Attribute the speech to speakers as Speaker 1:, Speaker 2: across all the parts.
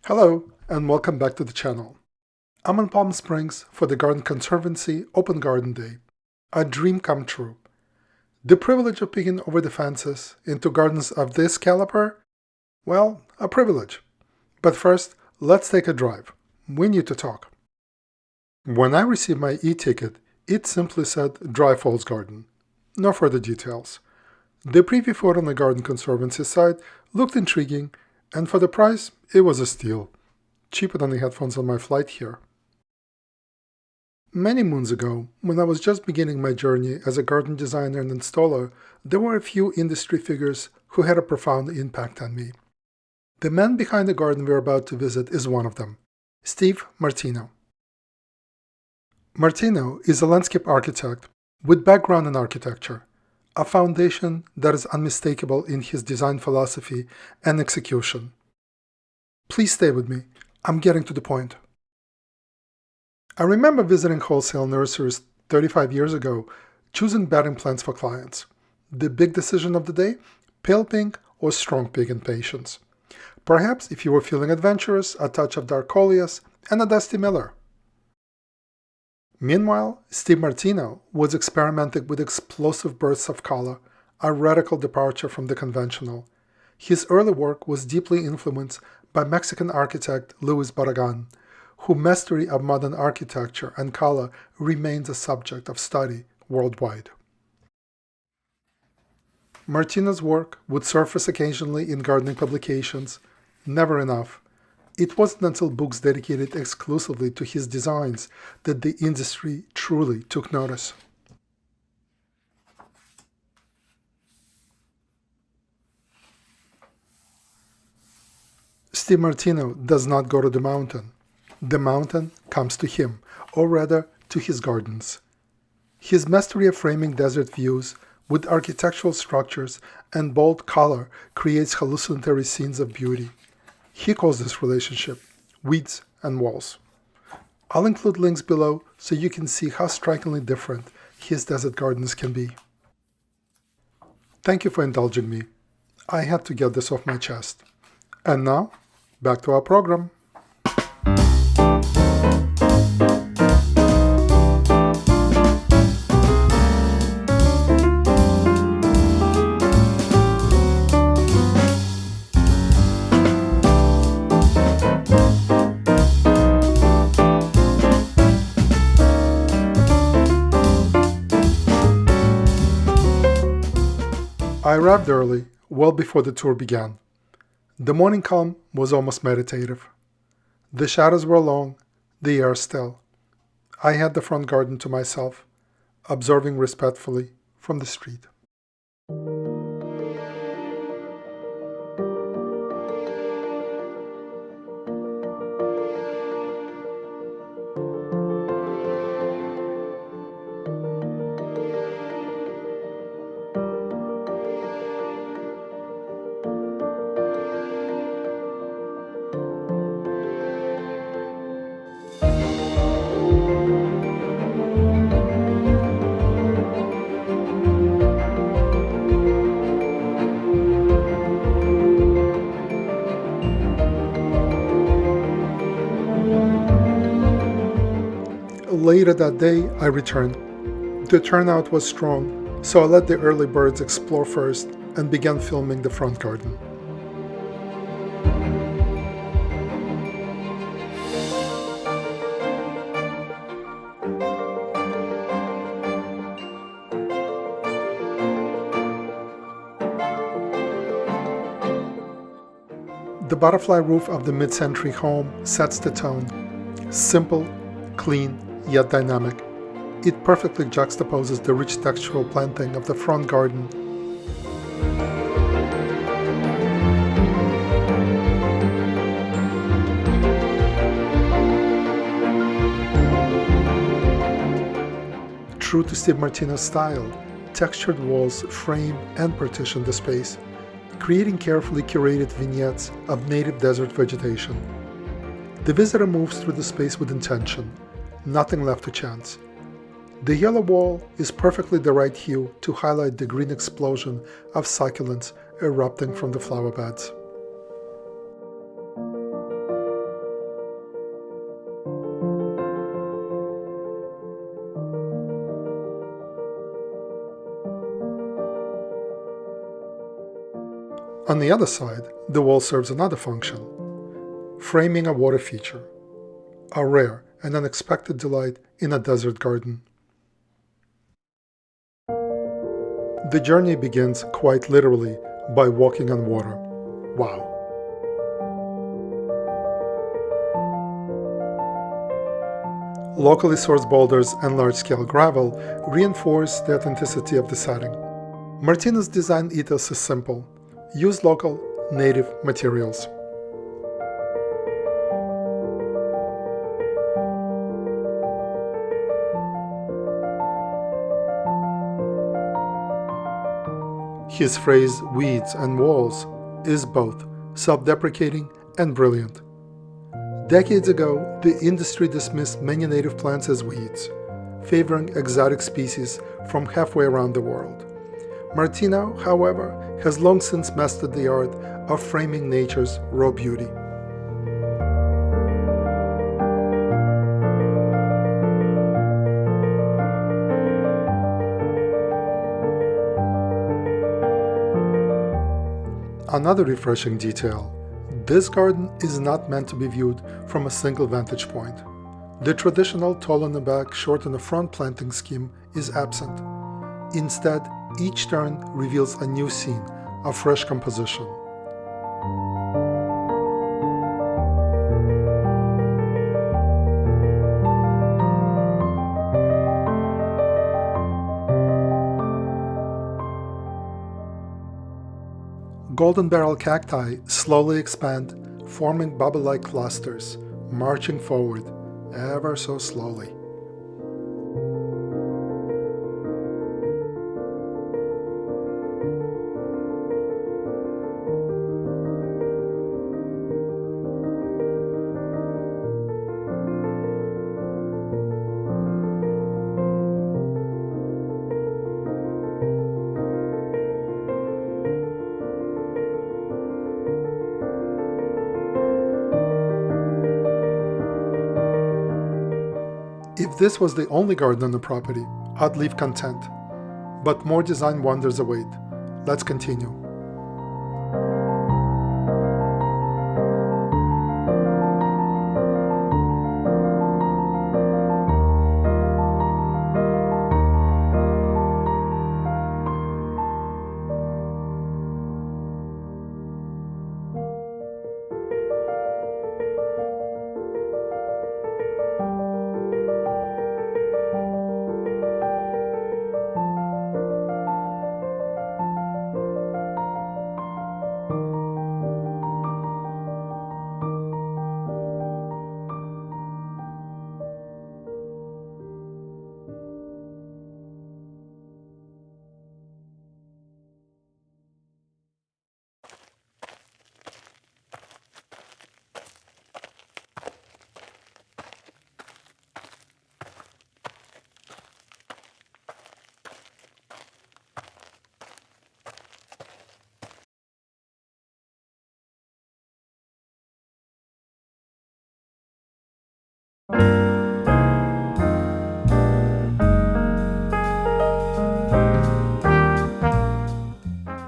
Speaker 1: Hello, and welcome back to the channel. I'm in Palm Springs for the Garden Conservancy Open Garden Day, a dream come true. The privilege of peeking over the fences into gardens of this caliber? Well, a privilege. But first, let's take a drive. We need to talk. When I received my e-ticket, it simply said Dry Falls Garden. No further details. The preview photo on the Garden Conservancy site looked intriguing, and for the price, it was a steal. Cheaper than the headphones on my flight here. Many moons ago, when I was just beginning my journey as a garden designer and installer, there were a few industry figures who had a profound impact on me. The man behind the garden we're about to visit is one of them, Steve Martino. Martino is a landscape architect with background in architecture, a foundation that is unmistakable in his design philosophy and execution. Please stay with me. I'm getting to the point. I remember visiting wholesale nurseries 35 years ago, choosing bedding plants for clients. The big decision of the day? Pale pink or strong pink in patience. Perhaps if you were feeling adventurous, a touch of dark coleus and a dusty miller. Meanwhile, Steve Martino was experimenting with explosive bursts of color, a radical departure from the conventional. His early work was deeply influenced by Mexican architect Luis Barragán, whose mastery of modern architecture and color remains a subject of study worldwide. Martino's work would surface occasionally in gardening publications, never enough. It wasn't until books dedicated exclusively to his designs that the industry truly took notice. Steve Martino does not go to the mountain. The mountain comes to him, or rather, to his gardens. His mastery of framing desert views with architectural structures and bold color creates hallucinatory scenes of beauty. He calls this relationship weeds and walls. I'll include links below so you can see how strikingly different his desert gardens can be. Thank you for indulging me. I had to get this off my chest. And now, back to our program. I arrived early, well before the tour began. The morning calm was almost meditative. The shadows were long, the air still. I had the front garden to myself, observing respectfully from the street. Later that day, I returned. The turnout was strong, so I let the early birds explore first and began filming the front garden. The butterfly roof of the mid-century home sets the tone. Simple, clean, yet dynamic. It perfectly juxtaposes the rich textural planting of the front garden. True to Steve Martino's style, textured walls frame and partition the space, creating carefully curated vignettes of native desert vegetation. The visitor moves through the space with intention, nothing left to chance. The yellow wall is perfectly the right hue to highlight the green explosion of succulents erupting from the flower beds. On the other side, the wall serves another function, framing a water feature, a rare and unexpected delight in a desert garden. The journey begins quite literally by walking on water. Wow. Locally sourced boulders and large-scale gravel reinforce the authenticity of the setting. Martino's design ethos is simple: use local, native materials. His phrase, weeds and walls, is both self-deprecating and brilliant. Decades ago, the industry dismissed many native plants as weeds, favoring exotic species from halfway around the world. Martino, however, has long since mastered the art of framing nature's raw beauty. Another refreshing detail: this garden is not meant to be viewed from a single vantage point. The traditional tall in the back, short in the front planting scheme is absent. Instead, each turn reveals a new scene, a fresh composition. Golden barrel cacti slowly expand, forming bubble-like clusters, marching forward, ever so slowly. If this was the only garden on the property, I'd leave content. But more design wonders await. Let's continue.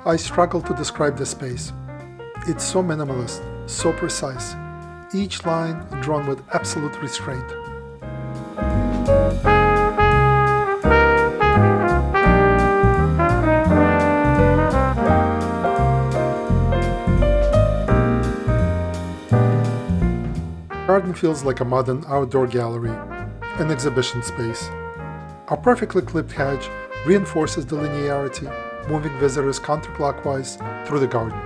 Speaker 1: I struggle to describe this space. It's so minimalist, so precise, each line drawn with absolute restraint. The garden feels like a modern outdoor gallery, an exhibition space. A perfectly clipped hedge reinforces the linearity, moving visitors counterclockwise through the garden.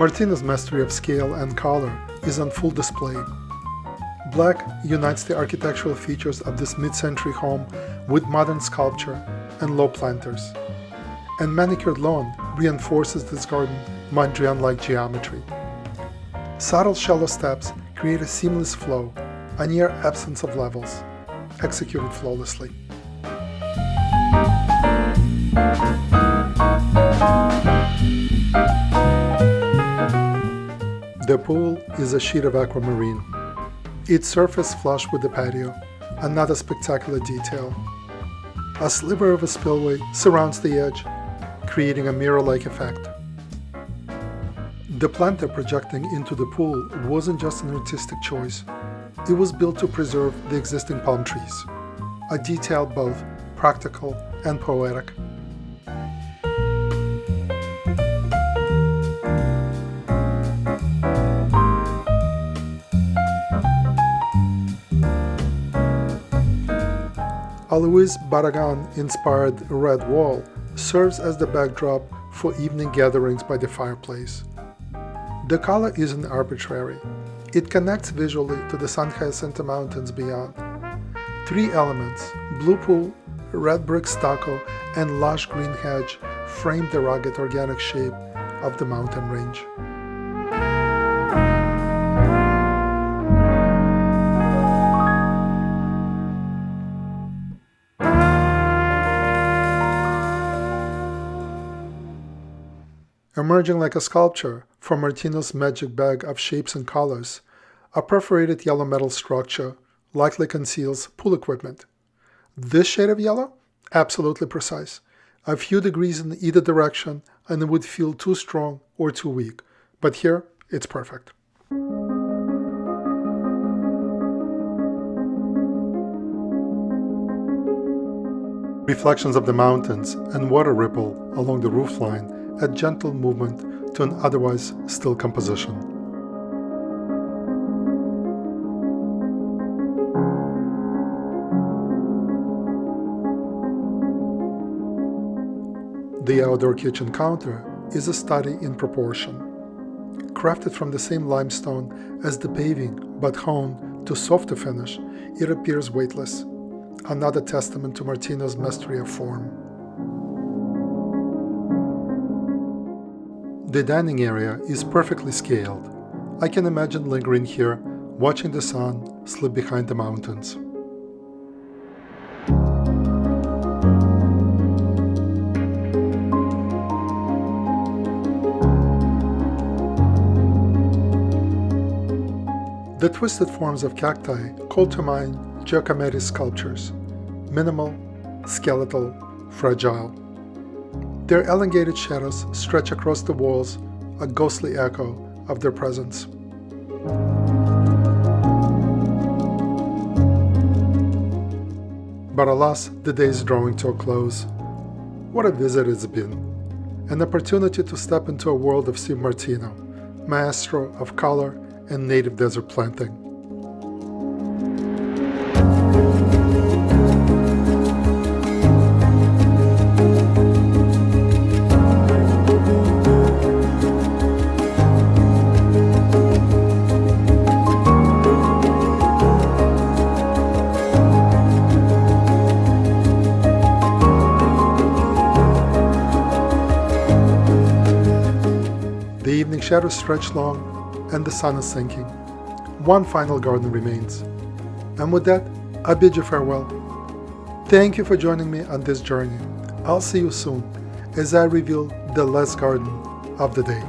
Speaker 1: Martino's mastery of scale and color is on full display. Black unites the architectural features of this mid-century home with modern sculpture and low planters. And manicured lawn reinforces this garden Mondrian-like geometry. Subtle shallow steps create a seamless flow, a near absence of levels, executed flawlessly. The pool is a sheet of aquamarine. Its surface flush with the patio, another spectacular detail. A sliver of a spillway surrounds the edge, creating a mirror-like effect. The planter projecting into the pool wasn't just an artistic choice. It was built to preserve the existing palm trees, a detail both practical and poetic. A Luis Barragán-inspired red wall serves as the backdrop for evening gatherings by the fireplace. The color isn't arbitrary. It connects visually to the San Jacinto Mountains beyond. Three elements, blue pool, red brick stucco, and lush green hedge, frame the rugged organic shape of the mountain range. Emerging like a sculpture from Martino's magic bag of shapes and colors, a perforated yellow metal structure likely conceals pool equipment. This shade of yellow? Absolutely precise. A few degrees in either direction and it would feel too strong or too weak, but here it's perfect. Reflections of the mountains and water ripple along the roofline add gentle movement to an otherwise still composition. The outdoor kitchen counter is a study in proportion. Crafted from the same limestone as the paving but honed to softer finish, it appears weightless, another testament to Martino's mastery of form. The dining area is perfectly scaled. I can imagine lingering here, watching the sun slip behind the mountains. The twisted forms of cacti call to mind Giacometti's sculptures, minimal, skeletal, fragile. Their elongated shadows stretch across the walls, a ghostly echo of their presence. But alas, the day is drawing to a close. What a visit it's been. An opportunity to step into a world of Steve Martino, maestro of color and native desert planting. The evening shadows stretch long, and the sun is sinking. One final garden remains. And with that, I bid you farewell. Thank you for joining me on this journey. I'll see you soon as I reveal the last garden of the day.